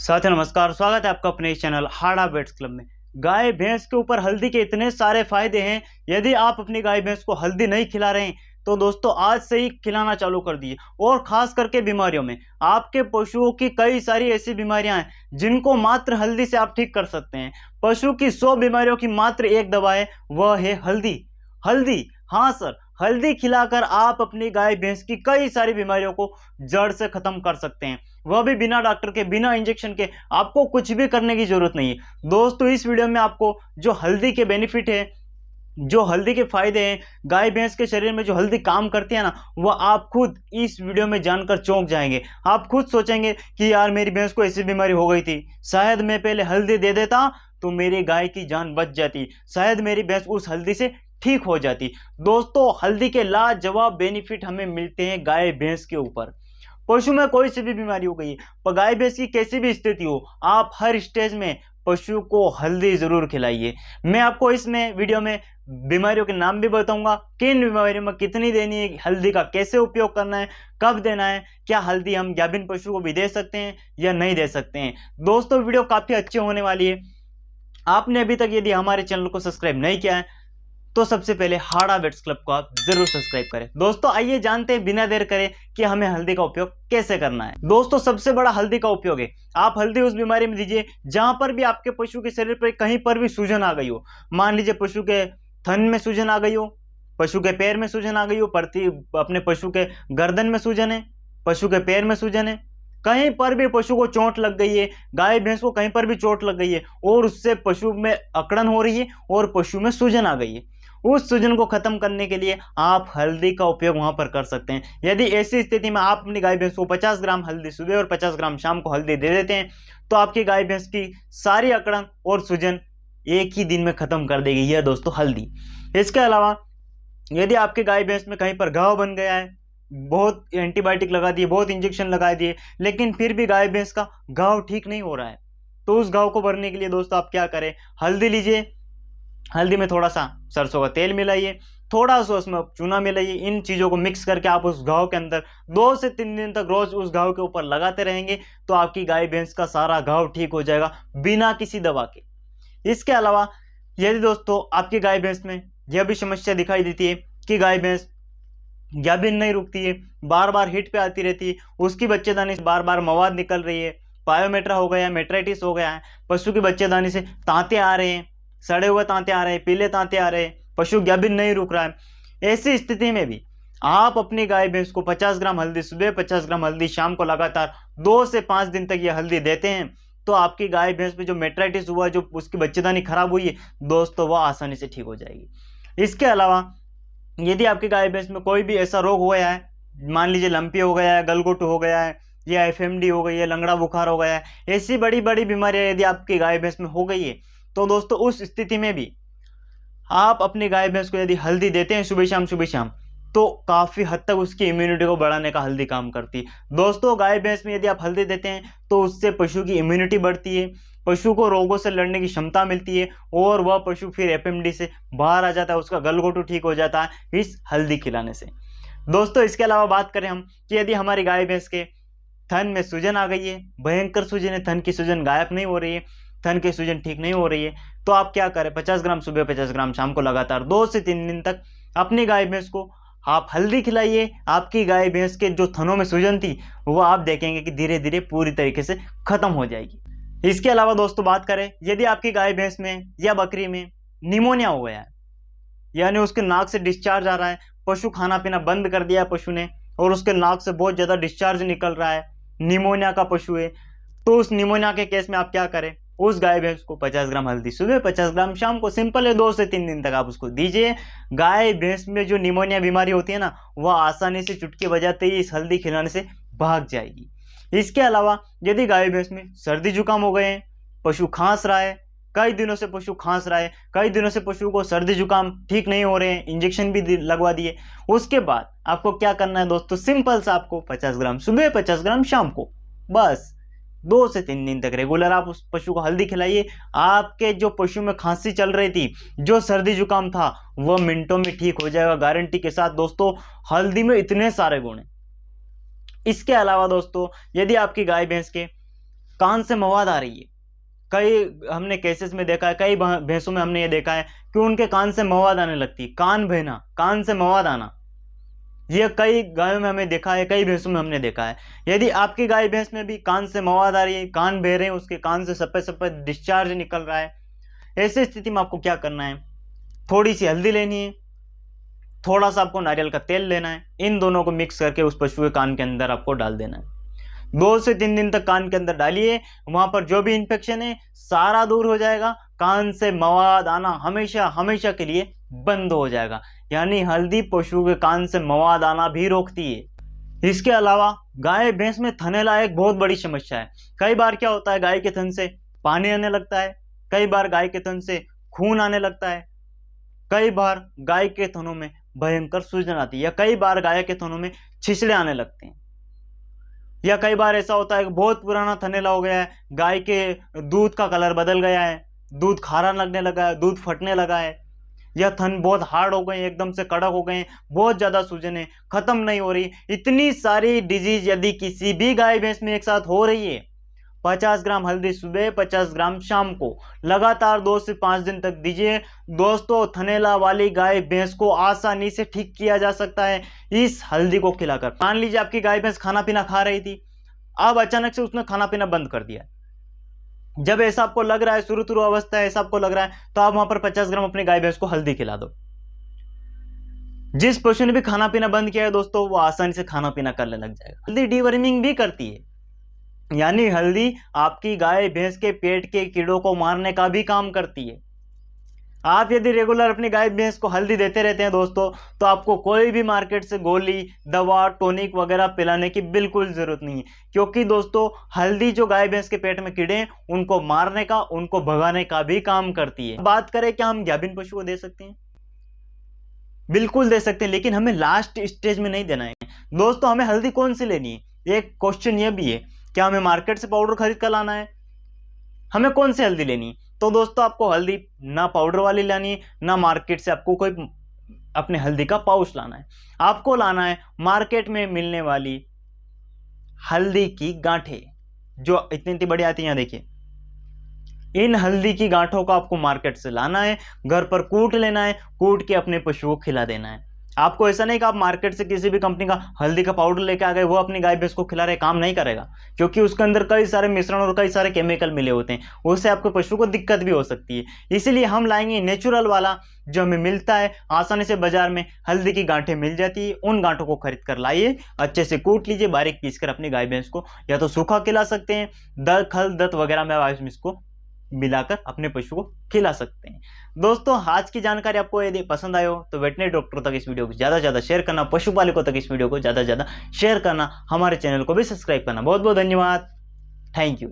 साथियों नमस्कार, स्वागत है आपका अपने इस चैनल हार्ड हैबिट्स क्लब में। गाय भैंस के ऊपर हल्दी के इतने सारे फायदे हैं। यदि आप अपनी गाय भैंस को हल्दी नहीं खिला रहे हैं तो दोस्तों आज से ही खिलाना चालू कर दिए। और खास करके बीमारियों में, आपके पशुओं की कई सारी ऐसी बीमारियां हैं जिनको मात्र हल्दी से आप ठीक कर सकते हैं। पशु की 100 बीमारियों की मात्र एक दवा है, वह है हल्दी। हल्दी, हाँ सर, हल्दी खिलाकर आप अपनी गाय भैंस की कई सारी बीमारियों को जड़ से खत्म कर सकते हैं, वह भी बिना डॉक्टर के, बिना इंजेक्शन के। आपको कुछ भी करने की जरूरत नहीं है। दोस्तों इस वीडियो में आपको जो हल्दी के बेनिफिट है, जो हल्दी के फायदे हैं, गाय भैंस के शरीर में जो हल्दी काम करती है ना, वह आप खुद इस वीडियो में जानकर चौंक जाएंगे। आप खुद सोचेंगे कि यार मेरी भैंस को ऐसी बीमारी हो गई थी, शायद मैं पहले हल्दी दे देता तो मेरी गाय की जान बच जाती, शायद मेरी भैंस उस हल्दी से ठीक हो जाती। दोस्तों हल्दी के लाजवाब बेनिफिट हमें मिलते हैं गाय भैंस के ऊपर। पशु में कोई सी भी बीमारी हो गई, पर गाय भैंस की कैसी भी स्थिति हो, आप हर स्टेज में पशु को हल्दी जरूर खिलाइए। मैं आपको इसमें वीडियो में बीमारियों के नाम भी बताऊंगा, किन बीमारियों में कितनी देनी है, हल्दी का कैसे उपयोग करना है, कब देना है, क्या हल्दी हम गाभिन पशु को भी दे सकते हैं या नहीं दे सकते हैं। दोस्तों वीडियो काफी अच्छी होने वाली है। आपने अभी तक यदि हमारे चैनल को सब्सक्राइब नहीं किया है तो सबसे पहले हार्ड हैबिट्स क्लब को आप जरूर सब्सक्राइब करें। दोस्तों आइए जानते हैं बिना देर करे कि हमें हल्दी का उपयोग कैसे करना है। दोस्तों सबसे बड़ा हल्दी का उपयोग है, आप हल्दी उस बीमारी में दीजिए जहां पर भी आपके पशु के शरीर पर कहीं पर भी सूजन आ गई हो। मान लीजिए पशु के थन में सूजन आ गई हो, पशु के पैर में सूजन आ गई हो, अपने पशु के गर्दन में सूजन है, पशु के पैर में सूजन है, कहीं पर भी पशु को चोट लग गई है, गाय भैंस को कहीं पर भी चोट लग गई है और उससे पशु में अकड़न हो रही है और पशु में सूजन आ गई है, उस सूजन को खत्म करने के लिए आप हल्दी का उपयोग वहां पर कर सकते हैं। यदि ऐसी स्थिति में आप अपनी गाय भैंस को 50 ग्राम हल्दी सुबह और 50 ग्राम शाम को हल्दी दे देते हैं तो आपकी गाय भैंस की सारी अकड़न और सूजन एक ही दिन में खत्म कर देगी यह दोस्तों हल्दी। इसके अलावा यदि आपके गाय भैंस में कहीं पर घाव बन गया है, बहुत एंटीबायोटिक लगा दिए, बहुत इंजेक्शन लगा दिए, लेकिन फिर भी गाय भैंस का घाव ठीक नहीं हो रहा है, तो उस घाव को भरने के लिए दोस्तों आप क्या करें, हल्दी लीजिए, हल्दी में थोड़ा सा सरसों का तेल मिलाइए, थोड़ा सा उसमें चूना मिलाइए, इन चीज़ों को मिक्स करके आप उस घाव के अंदर 2 से 3 दिन तक रोज उस घाव के ऊपर लगाते रहेंगे तो आपकी गाय भैंस का सारा घाव ठीक हो जाएगा बिना किसी दवा के। इसके अलावा यदि दोस्तों आपकी गाय भैंस में यह भी समस्या दिखाई देती है कि गाय भैंस गाभिन नहीं रुकती है, बार बार हिट पे आती रहती है, उसकी बच्चेदानी से बार बार मवाद निकल रही है, पायोमेट्रा हो गया है, मेट्राइटिस हो गया है, पशु की बच्चेदानी से तांते आ रहे हैं, सड़े हुए तांते आ रहे हैं, पीले तांते आ रहे हैं, पशु गाभिन नहीं रुक रहा है, ऐसी स्थिति में भी आप अपनी गाय भैंस को 50 ग्राम हल्दी सुबह, 50 ग्राम हल्दी शाम को लगातार 2 से 5 दिन तक ये हल्दी देते हैं तो आपकी गाय भैंस में जो मेट्राइटिस हुआ, जो उसकी बच्चेदानी खराब हुई है दोस्तों, वह आसानी से ठीक हो जाएगी। इसके अलावा यदि आपकी गाय भैंस में कोई भी ऐसा रोग हो गया है, मान लीजिए लंपी हो गया है, गलघोटू हो गया है, या एफएमडी हो गई है, लंगड़ा बुखार हो गया है, ऐसी बड़ी बड़ी बीमारियां यदि आपकी गाय भैंस में हो गई है तो दोस्तों उस स्थिति में भी आप अपनी गाय भैंस को यदि हल्दी देते हैं सुबह शाम तो काफी हद तक उसकी इम्यूनिटी को बढ़ाने का हल्दी काम करती है। दोस्तों गाय भैंस में यदि आप हल्दी देते हैं तो उससे पशु की इम्यूनिटी बढ़ती है, पशु को रोगों से लड़ने की क्षमता मिलती है और वह पशु फिर एफएमडी से बाहर आ जाता है, उसका गलघोटू ठीक हो जाता है इस हल्दी खिलाने से। दोस्तों इसके अलावा बात करें हम कि यदि हमारी गाय भैंस के थन में सूजन आ गई है, भयंकर सूजन है, थन की सूजन गायब नहीं हो रही है, थन की सूजन ठीक नहीं हो रही है, तो आप क्या करें, 50 ग्राम सुबह 50 ग्राम शाम को लगातार 2 से 3 दिन तक अपनी गाय भैंस को आप हल्दी खिलाइए। आपकी गाय भैंस के जो थनों में सूजन थी वो आप देखेंगे कि धीरे धीरे पूरी तरीके से खत्म हो जाएगी। इसके अलावा दोस्तों बात करें यदि आपकी गाय भैंस में या बकरी में निमोनिया हो गया है, यानी उसके नाक से डिस्चार्ज आ रहा है, पशु खाना पीना बंद कर दिया है पशु ने और उसके नाक से बहुत ज्यादा डिस्चार्ज निकल रहा है, निमोनिया का पशु है, तो उस निमोनिया के केस में आप क्या करें, उस गाय भैंस को 50 ग्राम हल्दी सुबह 50 ग्राम शाम को, सिंपल है, 2 से 3 दिन तक आप उसको दीजिए। गाय भैंस में जो निमोनिया बीमारी होती है ना, वह आसानी से चुटकी बजाते ही इस हल्दी खिलाने से भाग जाएगी। इसके अलावा यदि गाय भैंस में सर्दी जुकाम हो गए हैं, पशु खांस रहा है, कई दिनों से पशु खांस रहा है, कई दिनों से पशु को सर्दी जुकाम ठीक नहीं हो रहे हैं, इंजेक्शन भी लगवा दिए, उसके बाद आपको क्या करना है दोस्तों, सिंपल सा आपको 50 ग्राम सुबह 50 ग्राम शाम को, बस 2 से 3 दिन तक रेगुलर आप उस पशु को हल्दी खिलाइए। आपके जो पशु में खांसी चल रही थी, जो सर्दी जुकाम था, वह मिनटों में ठीक हो जाएगा गारंटी के साथ। दोस्तों हल्दी में इतने सारे गुण हैं। इसके अलावा दोस्तों यदि आपकी गाय भैंस के कान से मवाद आ रही है। कई हमने केसेस में देखा है, कई भैंसों में हमने ये देखा है कि उनके कान से मवाद आने लगती है। कान बहना, कान से मवाद आना, ये कई गायों में हमें देखा है, कई भैंसों में हमने देखा है। यदि आपकी गाय भैंस में भी कान से मवाद आ रही है, कान बह रहे हैं, उसके कान से सफेद सफेद डिस्चार्ज निकल रहा है, ऐसी स्थिति में आपको क्या करना है, थोड़ी सी हल्दी लेनी है, थोड़ा सा आपको नारियल का तेल लेना है, इन दोनों को मिक्स करके उस पशु के कान के अंदर आपको डाल देना है। 2 से 3 दिन तक कान के अंदर डालिए, वहां पर जो भी इंफेक्शन है सारा दूर हो जाएगा, कान से मवाद आना हमेशा हमेशा के लिए बंद हो जाएगा। यानी हल्दी पशु के कान से मवाद आना भी रोकती है। इसके अलावा गाय भैंस में थनैला एक बहुत बड़ी समस्या है। कई बार क्या होता है, गाय के थन से पानी आने लगता है, कई बार गाय के थन से खून आने लगता है, कई बार गाय के थनों में भयंकर सूजन आती है, या कई बार गाय के थनों में छिछले आने लगते हैं, या कई बार ऐसा होता है कि बहुत पुराना थनैला हो गया है, गाय के दूध का कलर बदल गया है, दूध खारा लगने लगा है, दूध फटने लगा है, या थन बहुत हार्ड हो गए, एकदम से कड़क हो गए, बहुत ज्यादा सूजन है, खत्म नहीं हो रही। इतनी सारी डिजीज यदि किसी भी गाय भैंस में एक साथ हो रही है, 50 ग्राम हल्दी सुबह, 50 ग्राम शाम को लगातार 2 से 5 दिन तक दीजिए। दोस्तों, थनैला वाली गाय भैंस को आसानी से ठीक किया जा सकता है इस हल्दी को खिलाकर। मान लीजिए आपकी गाय भैंस खाना पीना खा रही थी, अब अचानक से उसने खाना पीना बंद कर दिया। जब ऐसा आपको लग रहा है, शुरू अवस्था है, ऐसा आपको लग रहा है, तो आप वहां पर 50 ग्राम अपनी गाय भैंस को हल्दी खिला दो। जिस पशु ने भी खाना पीना बंद किया है दोस्तों, वो आसानी से खाना पीना करने लग जाएगा। हल्दी डीवर्मिंग भी करती है, यानी हल्दी आपकी गाय भैंस के पेट के कीड़ों को मारने का भी काम करती है। आप यदि रेगुलर अपनी गाय भैंस को हल्दी देते रहते हैं दोस्तों, तो आपको कोई भी मार्केट से गोली, दवा, टॉनिक वगैरह पिलाने की बिल्कुल जरूरत नहीं है, क्योंकि दोस्तों हल्दी जो गाय भैंस के पेट में कीड़े हैं उनको मारने का, उनको भगाने का भी काम करती है। बात करें क्या हम गाभिन पशु को दे सकते हैं? बिल्कुल दे सकते हैं, लेकिन हमें लास्ट स्टेज में नहीं देना है दोस्तों। हमें हल्दी कौन सी लेनी है? एक क्वेश्चन ये भी है, क्या हमें मार्केट से पाउडर खरीद कर लाना है? हमें कौन सी हल्दी लेनी है? तो दोस्तों आपको हल्दी ना पाउडर वाली लानी है, ना मार्केट से आपको कोई अपने हल्दी का पाउच लाना है। आपको लाना है मार्केट में मिलने वाली हल्दी की गांठें, जो इतनी इतनी बड़ी आती है, यहाँ देखिए। इन हल्दी की गांठों को आपको मार्केट से लाना है, घर पर कूट लेना है, कूट के अपने पशु को खिला देना है। आपको ऐसा नहीं कि आप मार्केट से किसी भी कंपनी का हल्दी का पाउडर लेके आ गए, वो अपनी गाय भैंस को खिला रहे, काम नहीं करेगा, क्योंकि उसके अंदर कई सारे मिश्रण और कई सारे केमिकल मिले होते हैं, उससे आपके पशु को दिक्कत भी हो सकती है। इसीलिए हम लाएंगे नेचुरल वाला, जो हमें मिलता है आसानी से, बाजार में हल्दी की गांठें मिल जाती है, उन गांठों को खरीद कर लाइए, अच्छे से कूट लीजिए, बारीक पीस कर अपनी गाय भैंस को या तो सूखा खिला सकते हैं, खल दत्त वगैरह में आप इसको मिलाकर अपने पशु को खिला सकते हैं। दोस्तों, आज की जानकारी आपको यदि पसंद आए हो तो वेटनरी डॉक्टरों तक इस वीडियो को ज़्यादा से ज़्यादा शेयर करना, पशुपालकों तक इस वीडियो को ज़्यादा से ज़्यादा शेयर करना, हमारे चैनल को भी सब्सक्राइब करना। बहुत बहुत धन्यवाद। Thank you.